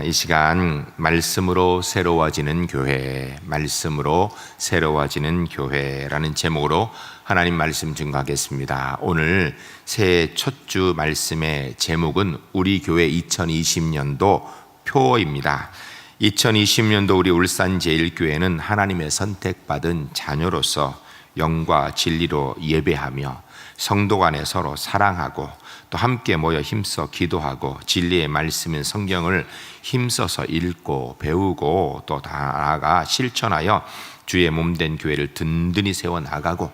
이 시간 말씀으로 새로워지는 교회, 말씀으로 새로워지는 교회라는 제목으로 하나님 말씀 증거하겠습니다. 오늘 새해 첫 주 말씀의 제목은 우리 교회 2020년도 표어입니다. 2020년도 우리 울산제일교회는 하나님의 선택받은 자녀로서 영과 진리로 예배하며 성도 간에 서로 사랑하고 또 함께 모여 힘써 기도하고 진리의 말씀인 성경을 힘써서 읽고 배우고 또 나아가 실천하여 주의 몸된 교회를 든든히 세워나가고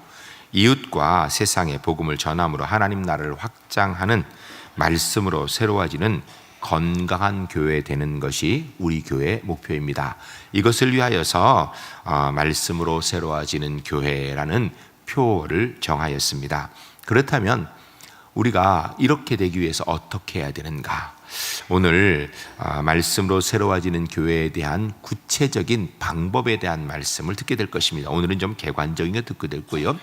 이웃과 세상의 복음을 전함으로 하나님 나라를 확장하는 말씀으로 새로워지는 건강한 교회 되는 것이 우리 교회의 목표입니다. 이것을 위하여서 말씀으로 새로워지는 교회라는 표어를 정하였습니다. 그렇다면 우리가 이렇게 되기 위해서 어떻게 해야 되는가? 오늘 말씀으로 새로워지는 교회에 대한 구체적인 방법에 대한 말씀을 듣게 될 것입니다. 오늘은 좀 객관적인 거 듣게 될 거고요.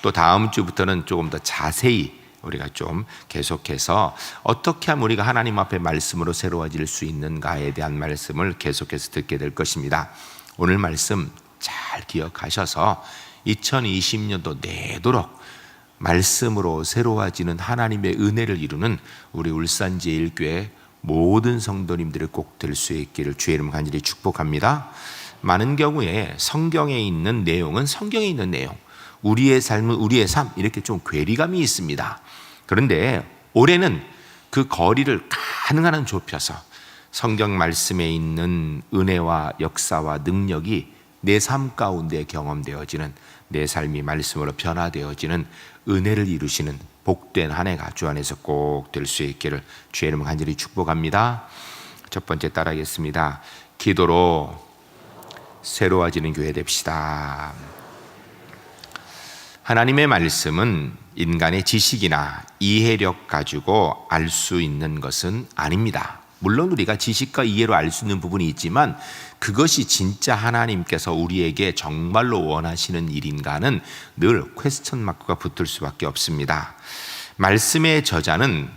또 다음 주부터는 조금 더 자세히 우리가 좀 계속해서 어떻게 하면 우리가 하나님 앞에 말씀으로 새로워질 수 있는가에 대한 말씀을 계속해서 듣게 될 것입니다. 오늘 말씀 잘 기억하셔서 2020년도 내도록 말씀으로 새로워지는 하나님의 은혜를 이루는 우리 울산제일교회 모든 성도님들이 꼭 될 수 있기를 주의 이름 간절히 축복합니다. 많은 경우에 성경에 있는 내용은 성경에 있는 내용, 우리의 삶은 우리의 삶, 이렇게 좀 괴리감이 있습니다. 그런데 올해는 그 거리를 가능한 한 좁혀서 성경 말씀에 있는 은혜와 역사와 능력이 내 삶 가운데 경험되어지는, 내 삶이 말씀으로 변화되어지는 은혜를 이루시는 복된 한 해가 주 안에서 꼭 될 수 있기를 주의 이름 간절히 축복합니다. 첫 번째 따라하겠습니다. 기도로 새로워지는 교회 됩시다. 하나님의 말씀은 인간의 지식이나 이해력 가지고 알 수 있는 것은 아닙니다. 물론 우리가 지식과 이해로 알 수 있는 부분이 있지만 그것이 진짜 하나님께서 우리에게 정말로 원하시는 일인가는 늘 퀘스천 마크가 붙을 수밖에 없습니다. 말씀의 저자는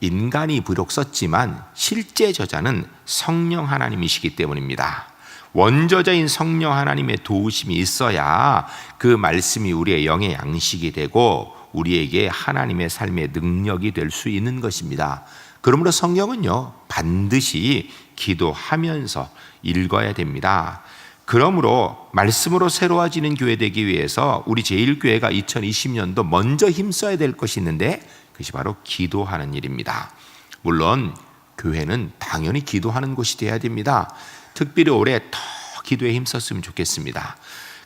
인간이 비록 썼지만 실제 저자는 성령 하나님이시기 때문입니다. 원저자인 성령 하나님의 도우심이 있어야 그 말씀이 우리의 영의 양식이 되고 우리에게 하나님의 삶의 능력이 될 수 있는 것입니다. 그러므로 성경은요, 반드시 기도하면서 읽어야 됩니다. 그러므로 말씀으로 새로워지는 교회 되기 위해서 우리 제일교회가 2020년도 먼저 힘써야 될 것이 있는데 그것이 바로 기도하는 일입니다. 물론 교회는 당연히 기도하는 곳이 되어야 됩니다. 특별히 올해 더 기도에 힘썼으면 좋겠습니다.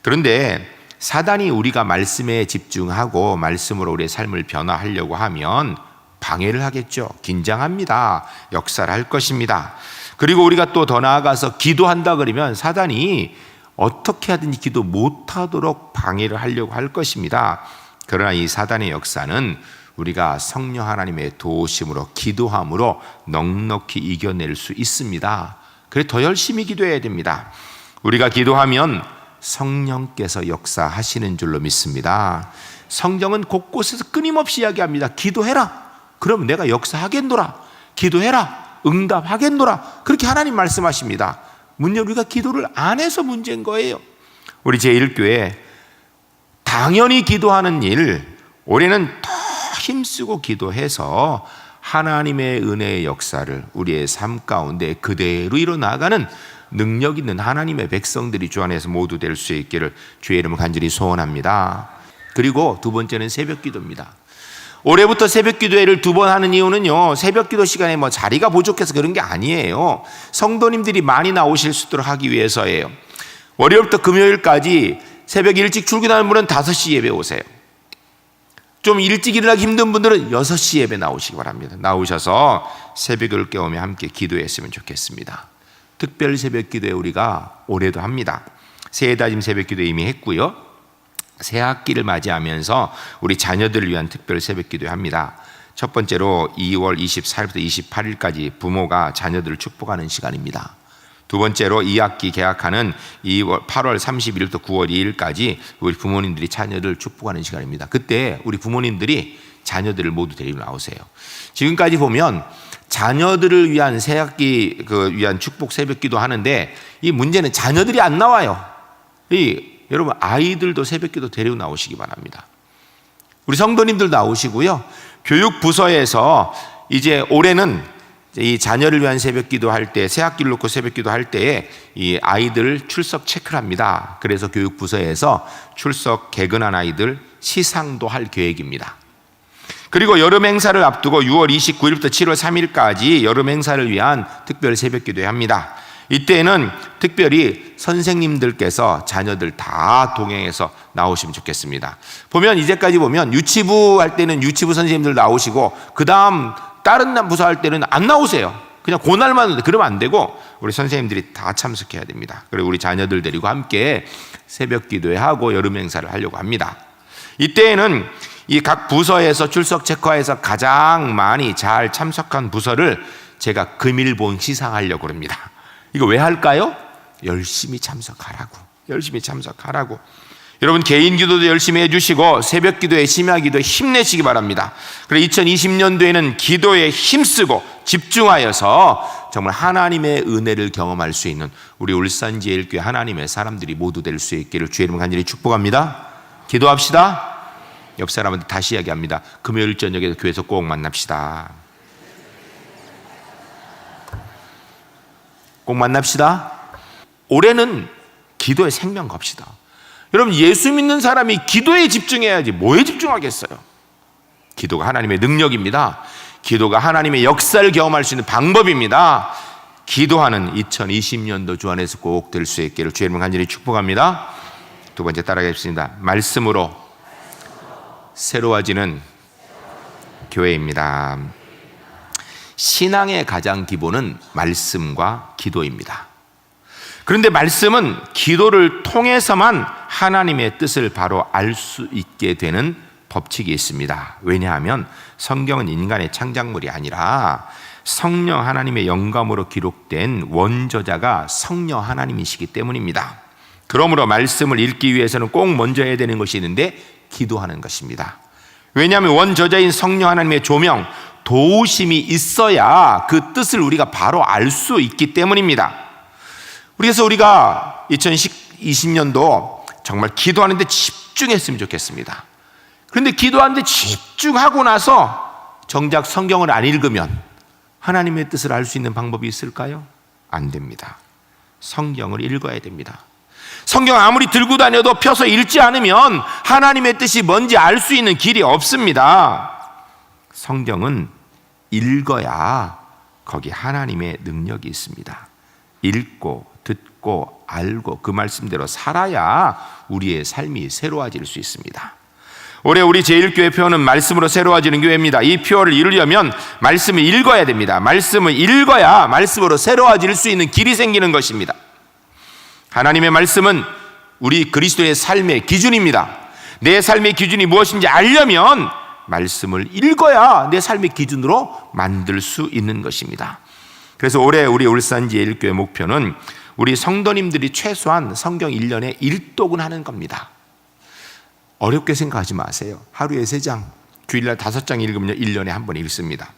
그런데 사단이 우리가 말씀에 집중하고 말씀으로 우리의 삶을 변화하려고 하면 방해를 하겠죠. 긴장합니다. 역사를 할 것입니다. 그리고 우리가 또 더 나아가서 기도한다 그러면 사단이 어떻게 하든지 기도 못하도록 방해를 하려고 할 것입니다. 그러나 이 사단의 역사는 우리가 성령 하나님의 도우심으로 기도함으로 넉넉히 이겨낼 수 있습니다. 그래서 더 열심히 기도해야 됩니다. 우리가 기도하면 성령께서 역사하시는 줄로 믿습니다. 성경은 곳곳에서 끊임없이 이야기합니다. 기도해라. 그럼 내가 역사하겠노라. 기도해라. 응답하겠노라. 그렇게 하나님 말씀하십니다. 문제는 우리가 기도를 안 해서 문제인 거예요. 우리 제1교회 당연히 기도하는 일, 올해는 더 힘쓰고 기도해서 하나님의 은혜의 역사를 우리의 삶 가운데 그대로 이뤄나가는 능력 있는 하나님의 백성들이 주 안에서 모두 될 수 있기를 주의 이름을 간절히 소원합니다. 그리고 두 번째는 새벽 기도입니다. 올해부터 새벽 기도회를 2번 하는 이유는요, 새벽 기도 시간에 자리가 부족해서 그런 게 아니에요. 성도님들이 많이 나오실 수 있도록 하기 위해서예요. 월요일부터 금요일까지 새벽 일찍 출근하는 분은 5시 예배 오세요. 좀 일찍 일어나기 힘든 분들은 6시 예배 나오시기 바랍니다. 나오셔서 새벽을 깨우며 함께 기도했으면 좋겠습니다. 특별 새벽 기도회 우리가 올해도 합니다. 새해 다짐 새벽 기도 이미 했고요. 새 학기를 맞이하면서 우리 자녀들을 위한 특별 새벽 기도 합니다. 첫 번째로 2월 24일부터 28일까지 부모가 자녀들을 축복하는 시간입니다. 두 번째로 2학기 개학하는 8월 31일부터 9월 2일까지 우리 부모님들이 자녀를 축복하는 시간입니다. 그때 우리 부모님들이 자녀들을 모두 데리고 나오세요. 지금까지 보면 자녀들을 위한 새학기 위한 축복 새벽기도 하는데 이 문제는 자녀들이 안 나와요. 여러분 아이들도 새벽기도 데리고 나오시기 바랍니다. 우리 성도님들 나오시고요. 교육부서에서 이제 올해는 이 자녀를 위한 새벽기도 할 때, 새학기를 놓고 새벽기도 할 때에 이 아이들 출석 체크를 합니다. 그래서 교육부서에서 출석 개근한 아이들 시상도 할 계획입니다. 그리고 여름 행사를 앞두고 6월 29일부터 7월 3일까지 여름 행사를 위한 특별 새벽기도 합니다. 이때는 특별히 선생님들께서 자녀들 다 동행해서 나오시면 좋겠습니다. 보면 이제까지 보면 유치부 할 때는 유치부 선생님들 나오시고 그 다음 다른 부서 할 때는 안 나오세요. 그냥 그날만 오는데 그러면 안 되고 우리 선생님들이 다 참석해야 됩니다. 그리고 우리 자녀들 데리고 함께 새벽 기도회 하고 여름 행사를 하려고 합니다. 이때에는 이 각 부서에서 출석 체크해서 가장 많이 잘 참석한 부서를 제가 금일본 시상하려고 합니다. 이거 왜 할까요? 열심히 참석하라고. 열심히 참석하라고. 여러분 개인 기도도 열심히 해주시고 새벽 기도에 심야 기도에 힘내시기 바랍니다. 그리고 2020년도에는 기도에 힘쓰고 집중하여서 정말 하나님의 은혜를 경험할 수 있는 우리 울산제일교회 하나님의 사람들이 모두 될 수 있기를 주의 이름으로 간절히 축복합니다. 기도합시다. 옆 사람한테 다시 이야기합니다. 금요일 저녁에 교회에서 꼭 만납시다. 꼭 만납시다. 올해는 기도에 생명 겁시다. 여러분 예수 믿는 사람이 기도에 집중해야지 뭐에 집중하겠어요? 기도가 하나님의 능력입니다. 기도가 하나님의 역사를 경험할 수 있는 방법입니다. 기도하는 2020년도 주 안에서 꼭 될 수 있기를 주의 이름으로 간절히 축복합니다. 두 번째 따라가겠습니다. 말씀으로 새로워지는 교회입니다. 신앙의 가장 기본은 말씀과 기도입니다. 그런데 말씀은 기도를 통해서만 하나님의 뜻을 바로 알 수 있게 되는 법칙이 있습니다. 왜냐하면 성경은 인간의 창작물이 아니라 성령 하나님의 영감으로 기록된 원저자가 성령 하나님이시기 때문입니다. 그러므로 말씀을 읽기 위해서는 꼭 먼저 해야 되는 것이 있는데 기도하는 것입니다. 왜냐하면 원저자인 성령 하나님의 조명, 도우심이 있어야 그 뜻을 우리가 바로 알 수 있기 때문입니다. 그래서 우리가 2020년도 정말 기도하는데 집중했으면 좋겠습니다. 그런데 기도하는데 집중하고 나서 정작 성경을 안 읽으면 하나님의 뜻을 알 수 있는 방법이 있을까요? 안 됩니다. 성경을 읽어야 됩니다. 성경 아무리 들고 다녀도 펴서 읽지 않으면 하나님의 뜻이 뭔지 알 수 있는 길이 없습니다. 성경은 읽어야 거기 하나님의 능력이 있습니다. 읽고 듣고 알고 그 말씀대로 살아야 우리의 삶이 새로워질 수 있습니다. 올해 우리 제1교회 표어는 말씀으로 새로워지는 교회입니다. 이 표어를 이루려면 말씀을 읽어야 됩니다. 말씀을 읽어야 말씀으로 새로워질 수 있는 길이 생기는 것입니다. 하나님의 말씀은 우리 그리스도의 삶의 기준입니다. 내 삶의 기준이 무엇인지 알려면 말씀을 읽어야 내 삶의 기준으로 만들 수 있는 것입니다. 그래서 올해 우리 울산제일교회 목표는 우리 성도님들이 최소한 성경 1년에 1독은 하는 겁니다. 어렵게 생각하지 마세요. 하루에 3장, 주일날 5장 읽으면 1년에 한 번 읽습니다.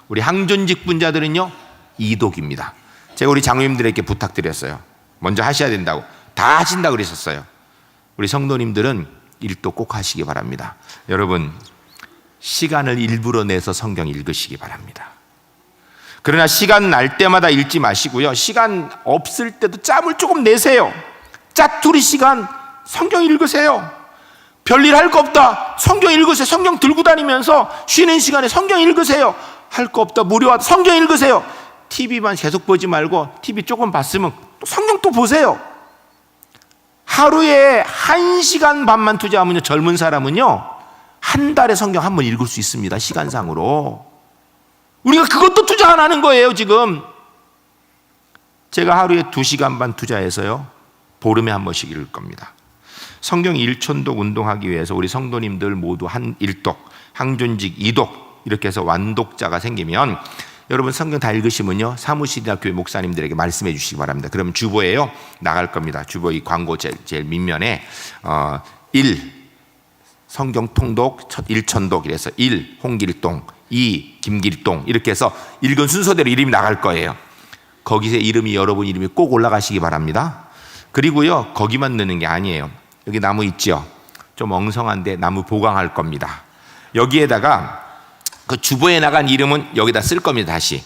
우리 항존직 분자들은요 2독입니다. 제가 우리 장로님들에게 부탁드렸어요. 먼저 하셔야 된다고. 다 하신다고 그러셨어요. 우리 성도님들은 1독 꼭 하시기 바랍니다. 여러분 시간을 일부러 내서 성경 읽으시기 바랍니다. 그러나 시간 날 때마다 읽지 마시고요. 시간 없을 때도 짬을 조금 내세요. 짜투리 시간 성경 읽으세요. 별일 할 거 없다. 성경 읽으세요. 성경 들고 다니면서 쉬는 시간에 성경 읽으세요. 할 거 없다. 무료하다. 성경 읽으세요. TV만 계속 보지 말고 TV 조금 봤으면 성경 또 보세요. 하루에 1시간 반만 투자하면요 젊은 사람은요 한 달에 성경 한 번 읽을 수 있습니다. 시간상으로. 우리가 그것도 투자 안 하는 거예요 지금. 제가 하루에 2시간 반 투자해서요 보름에 한 번씩 읽을 겁니다. 성경 1촌독 운동하기 위해서 우리 성도님들 모두 한 1독, 항존직 2독 이렇게 해서 완독자가 생기면 여러분 성경 다 읽으시면요 사무실이나 교회 목사님들에게 말씀해 주시기 바랍니다. 그러면 주보에요 나갈 겁니다. 주보 이 광고 제일 밑면에 1 성경 통독 1촌독 이래서 1 홍길동 김길동 이렇게 해서 읽은 순서대로 이름이 나갈 거예요. 거기서 이름이 여러분 이름이 꼭 올라가시기 바랍니다. 그리고요, 거기만 넣는 게 아니에요. 여기 나무 있죠? 좀 엉성한데 나무 보강할 겁니다. 여기에다가 그 주보에 나간 이름은 여기다 쓸 겁니다. 다시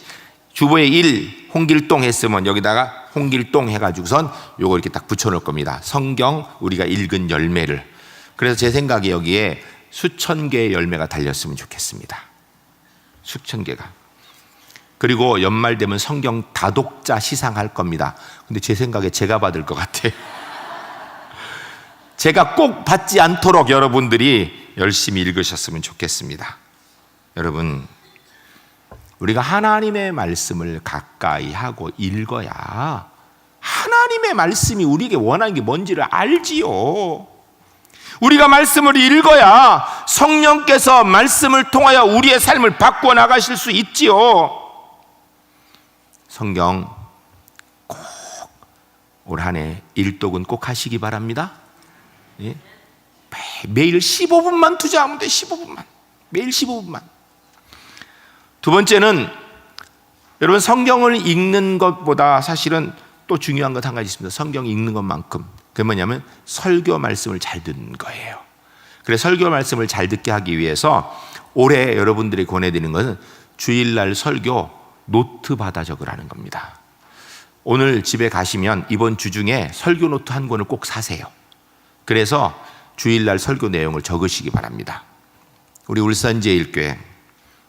주보에 1 홍길동 했으면 여기다가 홍길동 해가지고선 요거 이렇게 딱 붙여놓을 겁니다. 성경 우리가 읽은 열매를. 그래서 제 생각에 여기에 수천 개의 열매가 달렸으면 좋겠습니다. 수천 개가. 그리고 연말 되면 성경 다독자 시상할 겁니다. 근데 제 생각에 제가 받을 것 같아요. 제가 꼭 받지 않도록 여러분들이 열심히 읽으셨으면 좋겠습니다. 여러분, 우리가 하나님의 말씀을 가까이 하고 읽어야 하나님의 말씀이 우리에게 원하는 게 뭔지를 알지요. 우리가 말씀을 읽어야 성령께서 말씀을 통하여 우리의 삶을 바꿔 나가실 수 있지요. 성경 꼭 올 한 해 일독은 꼭 하시기 바랍니다. 예? 매일 15분만 투자하면 돼. 15분만. 매일 15분만. 두 번째는 여러분, 성경을 읽는 것보다 사실은 또 중요한 것 한 가지 있습니다. 성경 읽는 것만큼. 그게 뭐냐면 설교 말씀을 잘 듣는 거예요. 그래서 설교 말씀을 잘 듣게 하기 위해서 올해 여러분들이 권해드리는 것은 주일날 설교 노트 받아 적으라는 겁니다. 오늘 집에 가시면 이번 주 중에 설교 노트 한 권을 꼭 사세요. 그래서 주일날 설교 내용을 적으시기 바랍니다. 우리 울산제일교회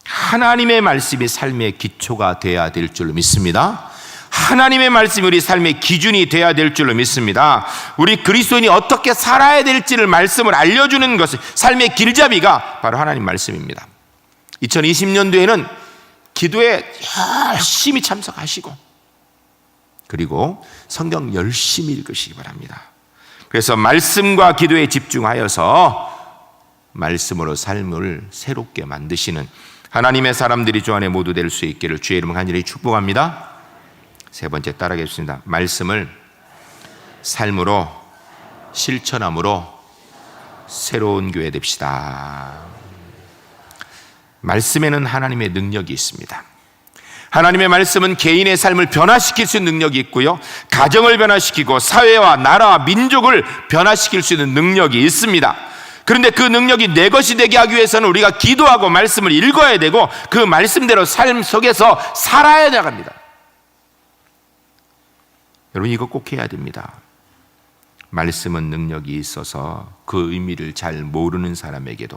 하나님의 말씀이 삶의 기초가 돼야 될 줄로 믿습니다. 하나님의 말씀이 우리 삶의 기준이 돼야 될 줄로 믿습니다. 우리 그리스도인이 어떻게 살아야 될지를 말씀을 알려주는 것은 삶의 길잡이가 바로 하나님 말씀입니다. 2020년도에는 기도에 열심히 참석하시고 그리고 성경 열심히 읽으시기 바랍니다. 그래서 말씀과 기도에 집중하여서 말씀으로 삶을 새롭게 만드시는 하나님의 사람들이 주 안에 모두 될 수 있기를 주의 이름으로 간절히 축복합니다. 세 번째 따라하겠습니다. 말씀을 삶으로 실천함으로 새로운 교회 됩시다. 말씀에는 하나님의 능력이 있습니다. 하나님의 말씀은 개인의 삶을 변화시킬 수 있는 능력이 있고요, 가정을 변화시키고 사회와 나라와 민족을 변화시킬 수 있는 능력이 있습니다. 그런데 그 능력이 내 것이 되게 하기 위해서는 우리가 기도하고 말씀을 읽어야 되고 그 말씀대로 삶 속에서 살아야 나갑니다. 여러분, 이거 꼭 해야 됩니다. 말씀은 능력이 있어서 그 의미를 잘 모르는 사람에게도,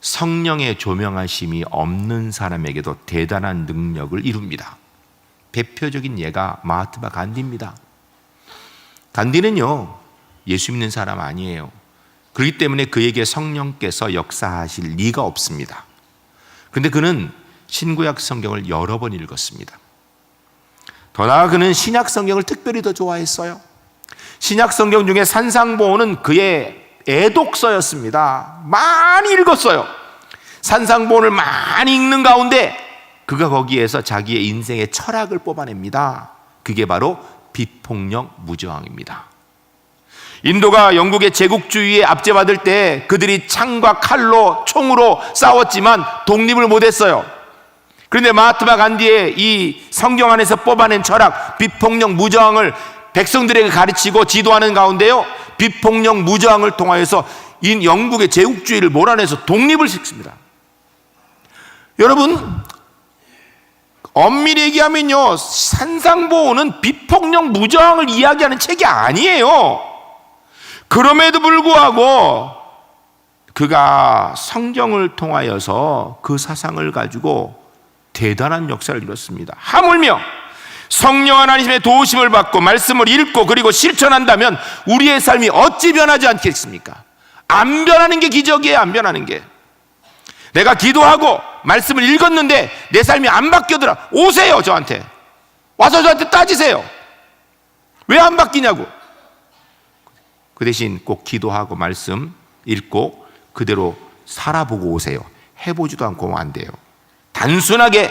성령의 조명하심이 없는 사람에게도 대단한 능력을 이룹니다. 대표적인 예가 마하트마 간디입니다. 간디는요, 예수 믿는 사람 아니에요. 그렇기 때문에 그에게 성령께서 역사하실 리가 없습니다. 그런데 그는 신구약 성경을 여러 번 읽었습니다. 더 나아가 그는 신약 성경을 특별히 더 좋아했어요. 신약 성경 중에 산상보호는 그의 애독서였습니다. 많이 읽었어요. 산상보호를 많이 읽는 가운데 그가 거기에서 자기의 인생의 철학을 뽑아냅니다. 그게 바로 비폭력 무저항입니다. 인도가 영국의 제국주의에 압제받을 때 그들이 창과 칼로 총으로 싸웠지만 독립을 못했어요. 그런데 마하트마 간디의 이 성경 안에서 뽑아낸 철학 비폭력 무저항을 백성들에게 가르치고 지도하는 가운데요, 비폭력 무저항을 통하여서 영국의 제국주의를 몰아내서 독립을 시킵니다. 여러분, 엄밀히 얘기하면요, 산상보호는 비폭력 무저항을 이야기하는 책이 아니에요. 그럼에도 불구하고 그가 성경을 통하여서 그 사상을 가지고 대단한 역사를 이뤘습니다. 하물며 성령 하나님의 도우심을 받고 말씀을 읽고 그리고 실천한다면 우리의 삶이 어찌 변하지 않겠습니까? 안 변하는 게 기적이에요. 안 변하는 게. 내가 기도하고 말씀을 읽었는데 내 삶이 안 바뀌더라. 오세요, 저한테. 와서 저한테 따지세요. 왜 안 바뀌냐고. 그 대신 꼭 기도하고 말씀 읽고 그대로 살아보고 오세요. 해보지도 않고 안 돼요. 단순하게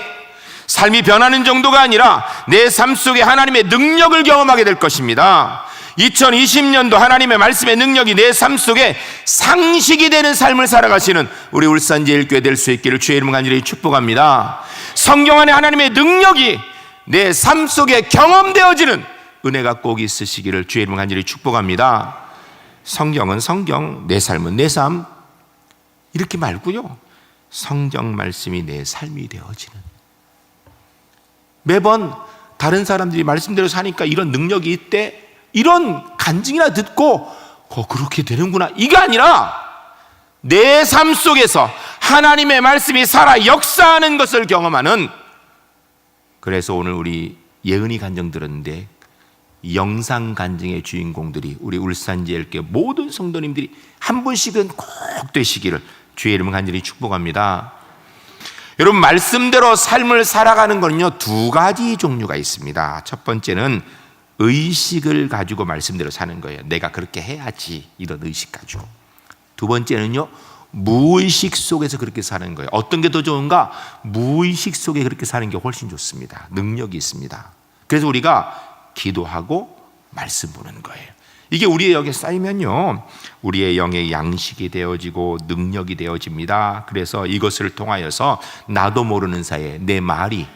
삶이 변하는 정도가 아니라 내 삶 속에 하나님의 능력을 경험하게 될 것입니다. 2020년도 하나님의 말씀의 능력이 내 삶 속에 상식이 되는 삶을 살아가시는 우리 울산제일교회 될 수 있기를 주의 이름으로 간절히 축복합니다. 성경 안에 하나님의 능력이 내 삶 속에 경험되어지는 은혜가 꼭 있으시기를 주의 이름으로 간절히 축복합니다. 성경은 성경, 내 삶은 내 삶, 이렇게 말고요, 성경 말씀이 내 삶이 되어지는, 매번 다른 사람들이 말씀대로 사니까 이런 능력이 있대, 이런 간증이나 듣고 그렇게 되는구나, 이게 아니라 내 삶 속에서 하나님의 말씀이 살아 역사하는 것을 경험하는, 그래서 오늘 우리 예은이 간증 들었는데 영상 간증의 주인공들이 우리 울산제일교회 모든 성도님들이 한 분씩은 꼭 되시기를 주의 이름을 간절히 축복합니다. 여러분, 말씀대로 삶을 살아가는 거는요, 두 가지 종류가 있습니다. 첫 번째는 의식을 가지고 말씀대로 사는 거예요. 내가 그렇게 해야지, 이런 의식 가지고. 두 번째는요, 무의식 속에서 그렇게 사는 거예요. 어떤 게 더 좋은가? 무의식 속에 그렇게 사는 게 훨씬 좋습니다. 능력이 있습니다. 그래서 우리가 기도하고 말씀 보는 거예요. 이게 우리의 영에 쌓이면요, 우리의 영의 양식이 되어지고 능력이 되어집니다. 그래서 이것을 통하여서 나도 모르는 사이에 내 말이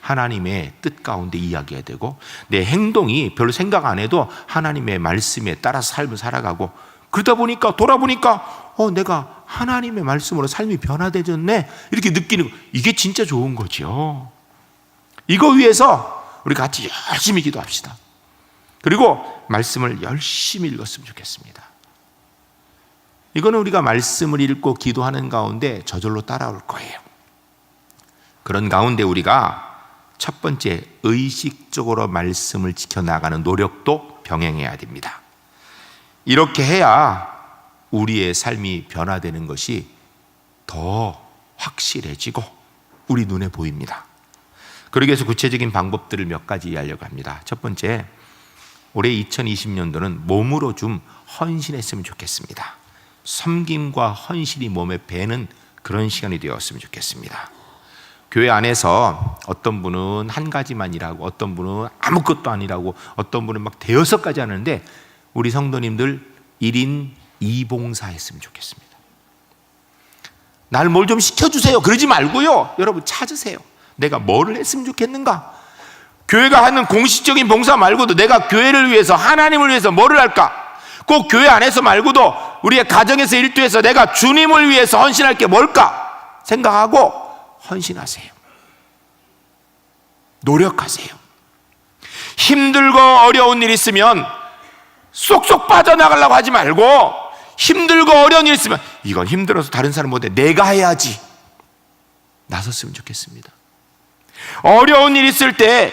하나님의 뜻 가운데 이야기가 되고, 내 행동이 별로 생각 안 해도 하나님의 말씀에 따라 삶을 살아가고, 그러다 보니까 돌아보니까 내가 하나님의 말씀으로 삶이 변화되졌네, 이렇게 느끼는 거, 이게 진짜 좋은 거죠. 이거 위해서 우리 같이 열심히 기도합시다. 그리고 말씀을 열심히 읽었으면 좋겠습니다. 이거는 우리가 말씀을 읽고 기도하는 가운데 저절로 따라올 거예요. 그런 가운데 우리가 첫 번째, 의식적으로 말씀을 지켜나가는 노력도 병행해야 됩니다. 이렇게 해야 우리의 삶이 변화되는 것이 더 확실해지고 우리 눈에 보입니다. 그러기 위해서 구체적인 방법들을 몇 가지 이야기하려고 합니다. 첫 번째, 올해 2020년도는 몸으로 좀 헌신했으면 좋겠습니다. 섬김과 헌신이 몸에 배는 그런 시간이 되었으면 좋겠습니다. 교회 안에서 어떤 분은 한 가지만 일하고, 어떤 분은 아무것도 안 일하고, 어떤 분은 막 대여섯 가지 하는데, 우리 성도님들 1인 2봉사 했으면 좋겠습니다. 날 뭘 좀 시켜주세요 그러지 말고요, 여러분 찾으세요. 내가 뭐를 했으면 좋겠는가? 교회가 하는 공식적인 봉사 말고도 내가 교회를 위해서, 하나님을 위해서 뭐를 할까? 꼭 교회 안에서 말고도 우리의 가정에서, 일터에서 내가 주님을 위해서 헌신할 게 뭘까 생각하고 헌신하세요. 노력하세요. 힘들고 어려운 일 있으면 쏙쏙 빠져나가려고 하지 말고, 힘들고 어려운 일 있으면 이건 힘들어서 다른 사람 못해, 내가 해야지, 나섰으면 좋겠습니다. 어려운 일 있을 때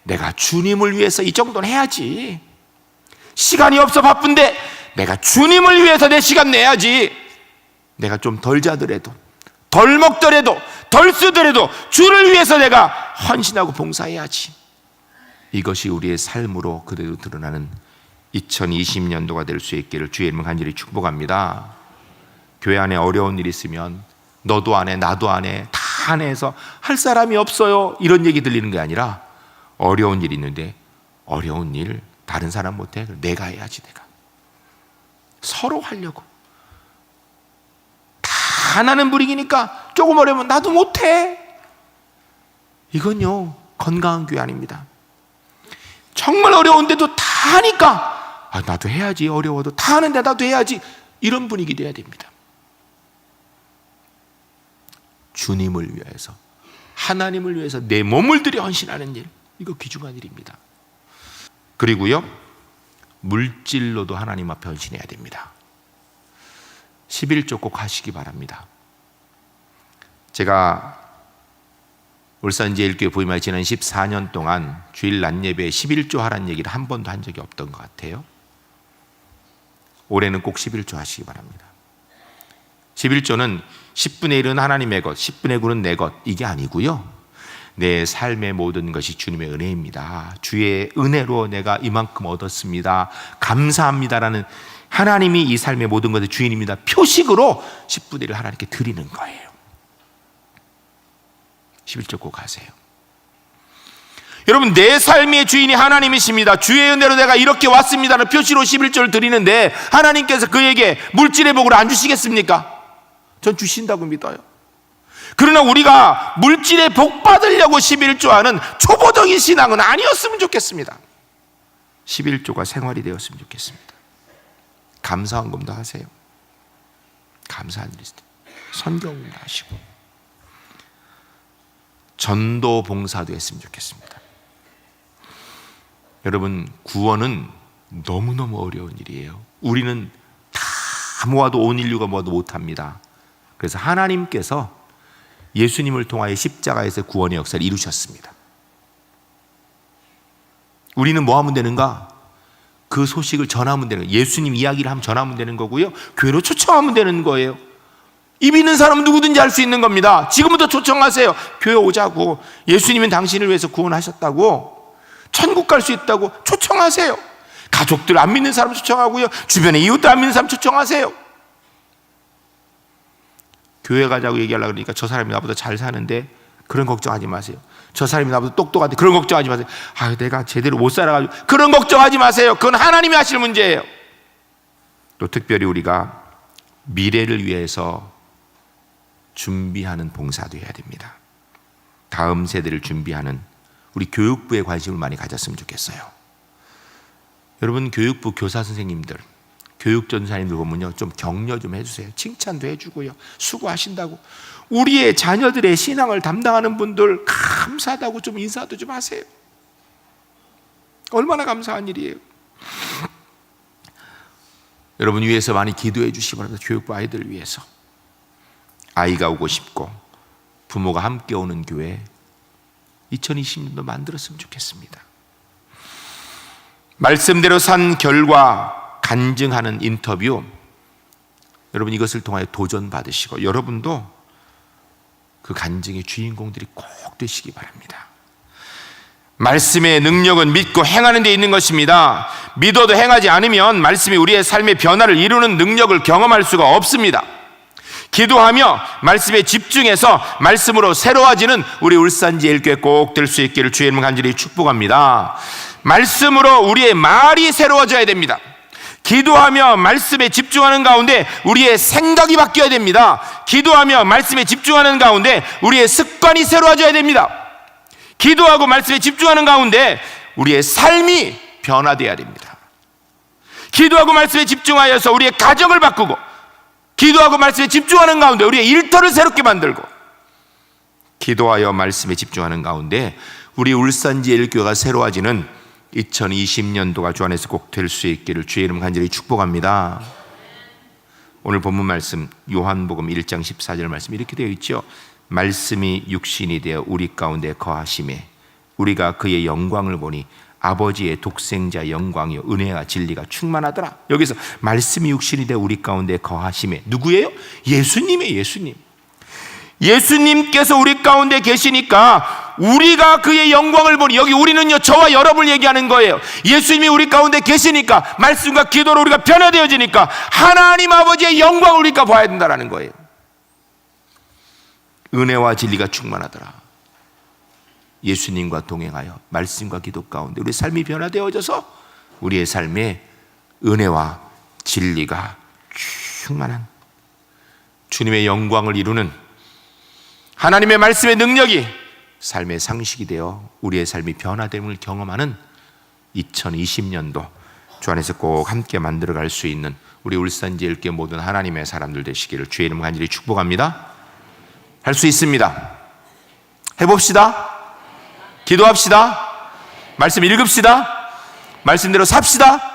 내가 주님을 위해서 이 정도는 해야지, 시간이 없어 바쁜데 내가 주님을 위해서 내 시간 내야지, 내가 좀 덜 자더라도, 덜 먹더라도, 덜 쓰더라도 주를 위해서 내가 헌신하고 봉사해야지. 이것이 우리의 삶으로 그대로 드러나는 2020년도가 될 수 있기를 주의 이름으로 간절히 축복합니다. 교회 안에 어려운 일이 있으면 너도 안 해, 나도 안 해, 다 안 해서 할 사람이 없어요, 이런 얘기 들리는 게 아니라, 어려운 일이 있는데 어려운 일 다른 사람 못해, 내가 해야지. 내가 서로 하려고, 다 나는 분위기니까 조금 어려우면 나도 못해, 이건요 건강한 교회 아닙니다. 정말 어려운데도 다 하니까 나도 해야지, 어려워도 다 하는데 나도 해야지, 이런 분위기 돼야 됩니다. 주님을 위해서, 하나님을 위해서 내 몸을 들여 헌신하는 일, 이거 귀중한 일입니다. 그리고요, 물질로도 하나님 앞에 헌신해야 됩니다. 11조 꼭 하시기 바랍니다. 제가 울산제일교회 부임할 지난 14년 동안 주일 낮 예배에 11조 하라는 얘기를 한 번도 한 적이 없던 것 같아요. 올해는 꼭 11조 하시기 바랍니다. 11조는 10분의 1은 하나님의 것, 10분의 9는 내 것, 이게 아니고요, 내 삶의 모든 것이 주님의 은혜입니다. 주의 은혜로 내가 이만큼 얻었습니다, 감사합니다라는, 하나님이 이 삶의 모든 것의 주인입니다 표식으로 10분의 1을 하나님께 드리는 거예요. 11조 꼭 하세요. 여러분, 내 삶의 주인이 하나님이십니다. 주의 은혜로 내가 이렇게 왔습니다는 표시로 11조를 드리는데 하나님께서 그에게 물질의 복을 안 주시겠습니까? 전 주신다고 믿어요. 그러나 우리가 물질의 복 받으려고 11조 하는 초보적인 신앙은 아니었으면 좋겠습니다. 11조가 생활이 되었으면 좋겠습니다. 감사헌금도 하세요. 감사한 일이 있을 때 선경도 하시고 전도 봉사도 했으면 좋겠습니다. 여러분, 구원은 너무너무 어려운 일이에요. 우리는 다 모아도 온 인류가 모아도 못합니다. 그래서 하나님께서 예수님을 통하여 십자가에서 구원의 역사를 이루셨습니다. 우리는 뭐 하면 되는가? 그 소식을 전하면 되는 거예요. 예수님 이야기를 하면 전하면 되는 거고요, 교회로 초청하면 되는 거예요. 입 있는 사람은 누구든지 할 수 있는 겁니다. 지금부터 초청하세요. 교회 오자고, 예수님은 당신을 위해서 구원하셨다고, 천국 갈 수 있다고 초청하세요. 가족들 안 믿는 사람 초청하고요, 주변에 이웃들 안 믿는 사람 초청하세요. 교회 가자고 얘기하려고 그러니까 저 사람이 나보다 잘 사는데 그런 걱정하지 마세요. 저 사람이 나보다 똑똑한데 그런 걱정하지 마세요. 내가 제대로 못 살아가지고 그런 걱정하지 마세요. 그건 하나님이 하실 문제예요. 또 특별히 우리가 미래를 위해서 준비하는 봉사도 해야 됩니다. 다음 세대를 준비하는 우리 교육부에 관심을 많이 가졌으면 좋겠어요. 여러분, 교육부 교사 선생님들, 교육전사님들 보면요, 좀 격려 좀 해주세요. 칭찬도 해주고요, 수고하신다고. 우리의 자녀들의 신앙을 담당하는 분들 감사하다고 좀 인사도 좀 하세요. 얼마나 감사한 일이에요. 여러분 위해서 많이 기도해 주시기 바랍니다. 교육부 아이들을 위해서. 아이가 오고 싶고 부모가 함께 오는 교회 2020년도 만들었으면 좋겠습니다. 말씀대로 산 결과 간증하는 인터뷰, 여러분 이것을 통하여 도전 받으시고 여러분도 그 간증의 주인공들이 꼭 되시기 바랍니다. 말씀의 능력은 믿고 행하는 데 있는 것입니다. 믿어도 행하지 않으면 말씀이 우리의 삶의 변화를 이루는 능력을 경험할 수가 없습니다. 기도하며 말씀에 집중해서 말씀으로 새로워지는 우리 울산제일교회 꼭 될 수 있기를 주의 이름 간절히 축복합니다. 말씀으로 우리의 말이 새로워져야 됩니다. 기도하며 말씀에 집중하는 가운데 우리의 생각이 바뀌어야 됩니다. 기도하며 말씀에 집중하는 가운데 우리의 습관이 새로워져야 됩니다. 기도하고 말씀에 집중하는 가운데 우리의 삶이 변화되어야 됩니다. 기도하고 말씀에 집중하여서 우리의 가정을 바꾸고, 기도하고 말씀에 집중하는 가운데 우리의 일터를 새롭게 만들고, 기도하여 말씀에 집중하는 가운데 우리 울산제일교회가 새로워지는 2020년도가 주 안에서 꼭 될 수 있기를 주의 이름 간절히 축복합니다. 오늘 본문 말씀 요한복음 1장 14절 말씀 이렇게 되어 있죠. 말씀이 육신이 되어 우리 가운데 거하심에 우리가 그의 영광을 보니 아버지의 독생자 영광이요 은혜와 진리가 충만하더라. 여기서 말씀이 육신이 되어 우리 가운데 거하심에, 누구예요? 예수님이에요. 예수님께서 우리 가운데 계시니까 우리가 그의 영광을 보니, 여기 우리는요 저와 여러분을 얘기하는 거예요. 예수님이 우리 가운데 계시니까 말씀과 기도로 우리가 변화되어지니까 하나님 아버지의 영광을 우리가 봐야 된다는 거예요. 은혜와 진리가 충만하더라. 예수님과 동행하여 말씀과 기도 가운데 우리 삶이 변화되어져서 우리의 삶에 은혜와 진리가 충만한 주님의 영광을 이루는 하나님의 말씀의 능력이 삶의 상식이 되어 우리의 삶이 변화됨을 경험하는 2020년도 주 안에서 꼭 함께 만들어갈 수 있는 우리 울산제일교회 모든 하나님의 사람들 되시기를 주의 이름 간절히 축복합니다. 할 수 있습니다. 해봅시다. 기도합시다. 말씀 읽읍시다. 말씀대로 삽시다.